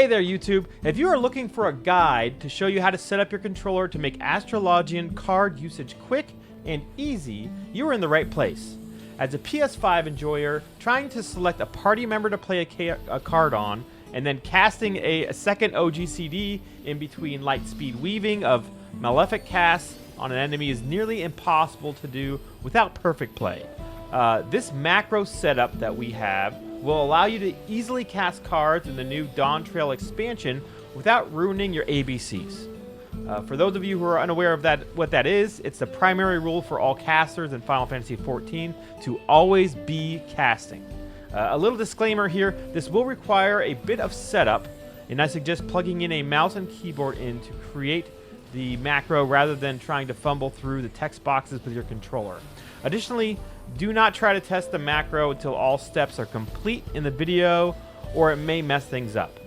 Hey there YouTube, if you are looking for a guide to show you how to set up your controller to make Astrologian card usage quick and easy, you are in the right place. As a PS5 enjoyer, trying to select a party member to play a card on, and then casting a second OGCD in between light speed weaving of malefic casts on an enemy is nearly impossible to do without perfect play. This macro setup that we have will allow you to easily cast cards in the new Dawntrail expansion without ruining your ABCs. For those of you who are unaware of what that is, it's the primary rule for all casters in Final Fantasy XIV to always be casting. A little disclaimer here, this will require a bit of setup, and I suggest plugging in a mouse and keyboard in to create the macro rather than trying to fumble through the text boxes with your controller. Additionally, do not try to test the macro until all steps are complete in the video, or it may mess things up.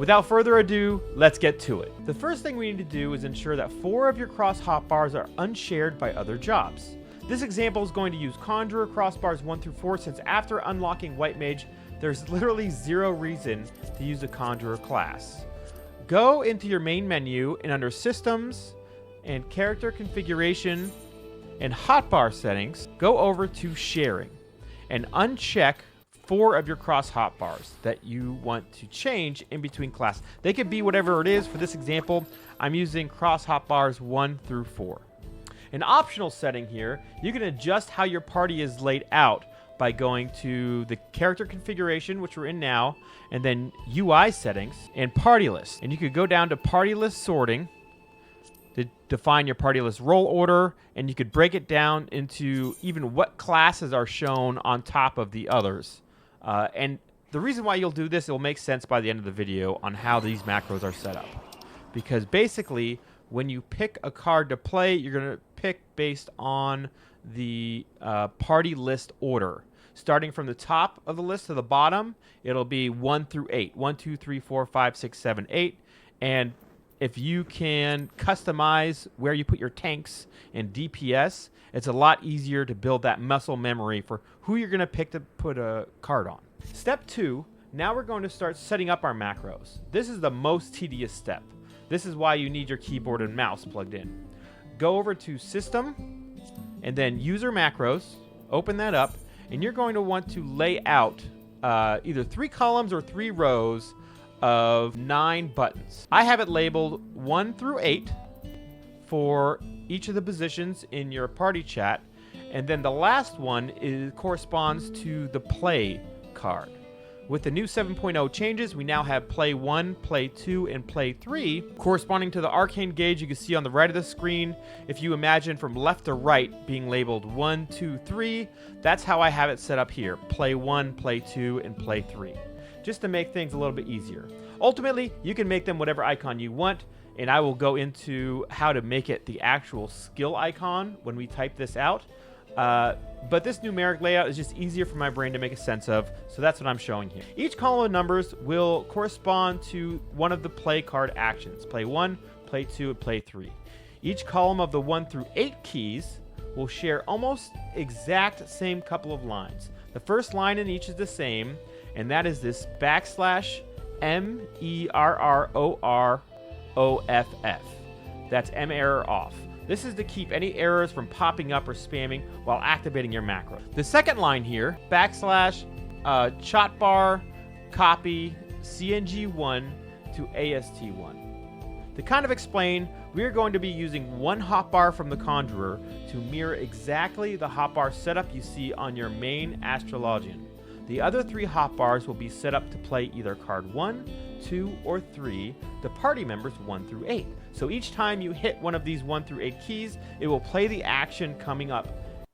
Without further ado, let's get to it. The first thing we need to do is ensure that 4 of your cross hotbars are unshared by other jobs. This example is going to use Conjurer crossbars 1 through 4 since after unlocking White Mage, there's literally zero reason to use the Conjurer class. Go into your main menu and under Systems and Character Configuration and Hotbar Settings, go over to Sharing and uncheck 4 of your cross hotbars that you want to change in between classes. They could be whatever it is. For this example, I'm using cross hotbars 1 through 4. An optional setting here, you can adjust how your party is laid out by going to the character configuration, which we're in now, and then UI settings and party list. And you could go down to party list sorting to define your party list role order, and you could break it down into even what classes are shown on top of the others. And the reason why you'll do this, it'll make sense by the end of the video on how these macros are set up. Because basically, when you pick a card to play, you're going to pick based on the party list order. Starting from the top of the list to the bottom, it'll be 1 through 8. 1, 2, 3, 4, 5, 6, 7, 8. And if you can customize where you put your tanks and DPS, it's a lot easier to build that muscle memory for who you're going to pick to put a card on. Step 2, now we're going to start setting up our macros. This is the most tedious step. This is why you need your keyboard and mouse plugged in. Go over to System and then User Macros, open that up, and you're going to want to lay out either 3 columns or 3 rows of 9 buttons. I have it labeled 1 through 8 for each of the positions in your party chat, and then the last one corresponds to the play card. With the new 7.0 changes, we now have Play 1, Play 2, and Play 3, corresponding to the arcane gauge you can see on the right of the screen. If you imagine from left to right being labeled 1, 2, 3, that's how I have it set up here. Play 1, Play 2, and Play 3. Just to make things a little bit easier. Ultimately, you can make them whatever icon you want, and I will go into how to make it the actual skill icon when we type this out. But this numeric layout is just easier for my brain to make a sense of, so that's what I'm showing here. Each column of numbers will correspond to one of the play card actions. Play 1, Play 2, and Play 3. Each column of the 1 through 8 keys will share almost exact same couple of lines. The first line in each is the same, and that is this /MERROROFF. That's M-error off. This is to keep any errors from popping up or spamming while activating your macro. The second line here, /hotbar copy CNG1 to AST1. To kind of explain, we are going to be using 1 hotbar from the Conjurer to mirror exactly the hotbar setup you see on your main Astrologian. The other 3 hotbars will be set up to play either card 1, 2, or 3 to party members 1 through 8. So each time you hit one of these 1 through 8 keys, it will play the action coming up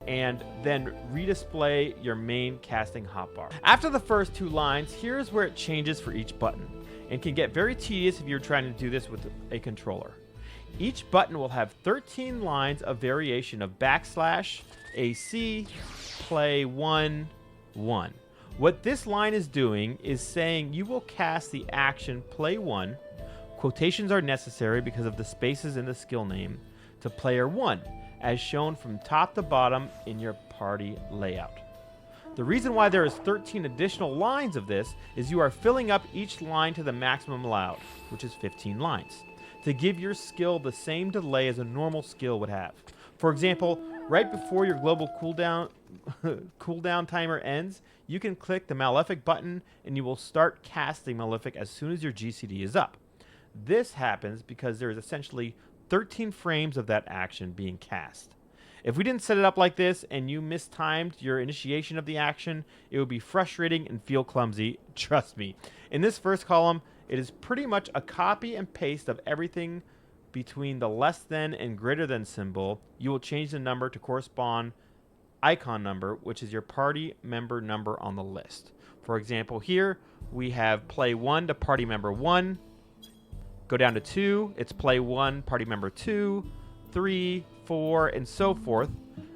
and then redisplay your main casting hotbar. After the first 2 lines, here's where it changes for each button and can get very tedious if you're trying to do this with a controller. Each button will have 13 lines of variation of /AC play 1, 1. What this line is doing is saying you will cast the action play 1, quotations are necessary because of the spaces in the skill name, to player 1, as shown from top to bottom in your party layout. The reason why there is 13 additional lines of this is you are filling up each line to the maximum allowed, which is 15 lines, to give your skill the same delay as a normal skill would have. For example, right before your global cooldown timer ends, you can click the Malefic button and you will start casting Malefic as soon as your GCD is up. This happens because there is essentially 13 frames of that action being cast. If we didn't set it up like this and you mistimed your initiation of the action, it would be frustrating and feel clumsy. Trust me. In this first column, it is pretty much a copy and paste of everything between the less than and greater than symbol. You will change the number to correspond icon number, which is your party member number on the list. For example, here we have play 1 to party member 1. Go down to 2, it's play 1, party member 2, 3, 4, and so forth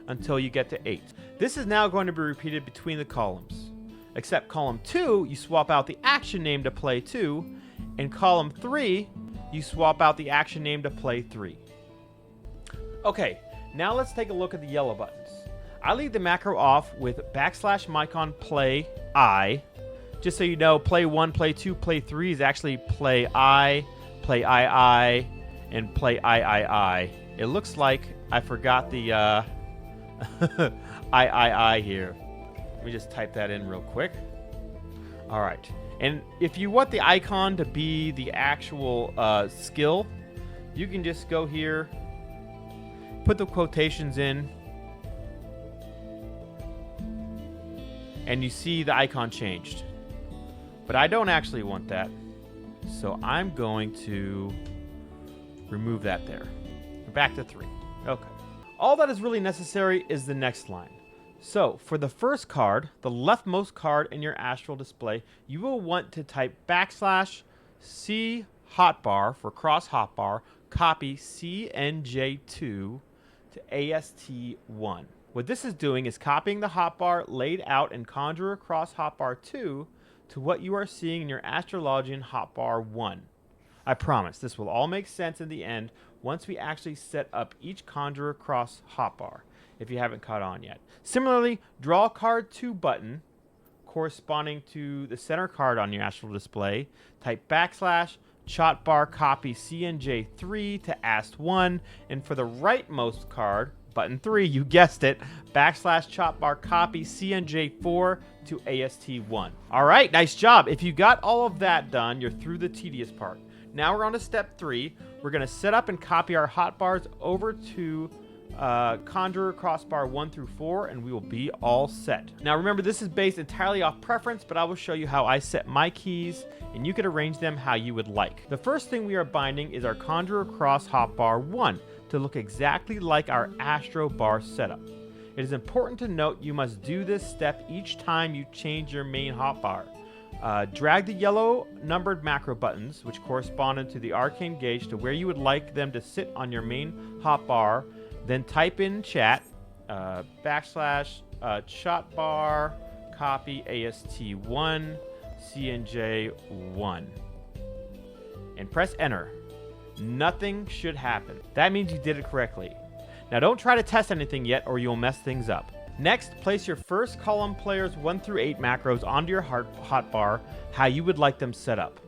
until you get to 8. This is now going to be repeated between the columns. Except column 2, you swap out the action name to play 2, and column 3, you swap out the action name to play 3. Okay, now let's take a look at the yellow buttons. I leave the macro off with \micon play I. Just so you know, play 1, play 2, play 3 is actually play I, and play I. It looks like I forgot the I here. Let me just type that in real quick. All right. And if you want the icon to be the actual skill, you can just go here, put the quotations in, and you see the icon changed. But I don't actually want that, so I'm going to remove that there. Back to 3. Okay. All that is really necessary is the next line. So for the first card, the leftmost card in your astral display, you will want to type \C hotbar for cross hotbar, copy CNJ2 to AST1. What this is doing is copying the hotbar laid out in Conjurer cross hotbar 2 to what you are seeing in your Astrologian hotbar 1. I promise this will all make sense in the end once we actually set up each Conjurer cross hotbar, if you haven't caught on yet. Similarly, draw card 2 button corresponding to the center card on your astral display. Type \chotbar copy CNJ3 to AST1, and for the rightmost card, button 3, you guessed it, \chotbar copy CNJ4 to AST1. All right, nice job. If you got all of that done, you're through the tedious part. Now we're on to step 3. We're going to set up and copy our hotbars over to Conjurer crossbar 1 through 4, and we will be all set. Now remember, this is based entirely off preference, but I will show you how I set my keys, and you can arrange them how you would like. The first thing we are binding is our Conjurer cross hotbar 1 to look exactly like our Astro bar setup. It is important to note you must do this step each time you change your main hotbar. Drag the yellow numbered macro buttons, which corresponded to the arcane gauge, to where you would like them to sit on your main hotbar. Then type in chat \chotbar copy AST1 CNJ1 and press enter. Nothing should happen. That means you did it correctly. Now don't try to test anything yet or you'll mess things up. Next, place your first column players 1 through 8 macros onto your hotbar how you would like them set up.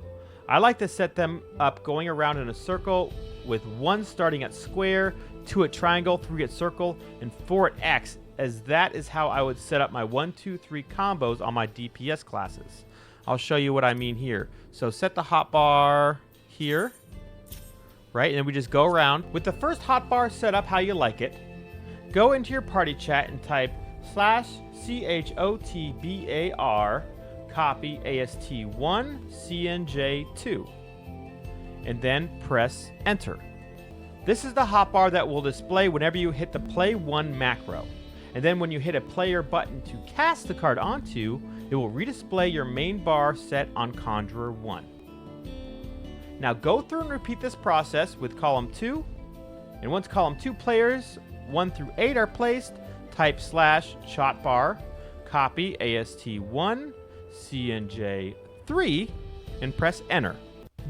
I like to set them up going around in a circle, with 1 starting at square, 2 at triangle, 3 at circle, and 4 at X, as that is how I would set up my 1, 2, 3 combos on my DPS classes. I'll show you what I mean here. So set the hotbar here, right? And then we just go around. With the first hotbar set up how you like it, go into your party chat and type /CHOTBAR copy AST1 CNJ2 and then press enter. This is the hotbar that will display whenever you hit the play 1 macro. And then when you hit a player button to cast the card onto, it will redisplay your main bar set on Conjurer 1. Now go through and repeat this process with column 2. And once column 2 players 1 through 8 are placed, type /chotbar copy AST1 CNJ3 and press enter.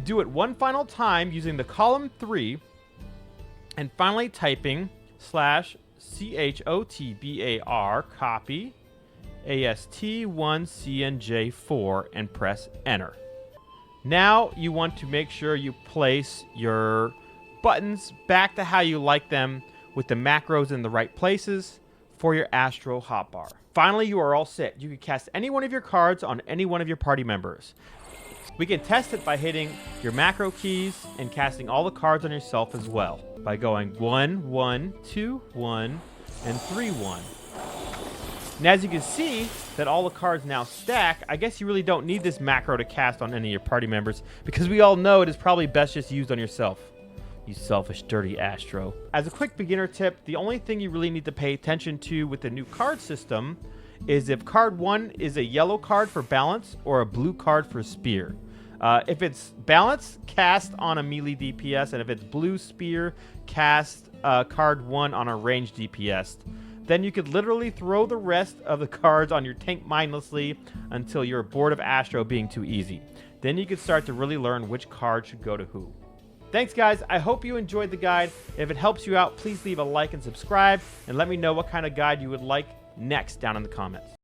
Do it one final time using the column 3 and finally typing /CHOTBAR copy AST1CNJ4 and press enter. Now you want to make sure you place your buttons back to how you like them with the macros in the right places for your Astro hotbar. Finally, you are all set. You can cast any one of your cards on any one of your party members. We can test it by hitting your macro keys and casting all the cards on yourself as well by going 1, 1, 2, 1, and 3, 1. And as you can see that all the cards now stack, I guess you really don't need this macro to cast on any of your party members because we all know it is probably best just used on yourself. You selfish, dirty Astro. As a quick beginner tip, the only thing you really need to pay attention to with the new card system is if card 1 is a yellow card for balance or a blue card for spear. If it's balance, cast on a melee DPS, and if it's blue spear, cast card 1 on a ranged DPS. Then you could literally throw the rest of the cards on your tank mindlessly until you're bored of Astro being too easy. Then you could start to really learn which card should go to who. Thanks guys, I hope you enjoyed the guide. If it helps you out, please leave a like and subscribe, and let me know what kind of guide you would like next down in the comments.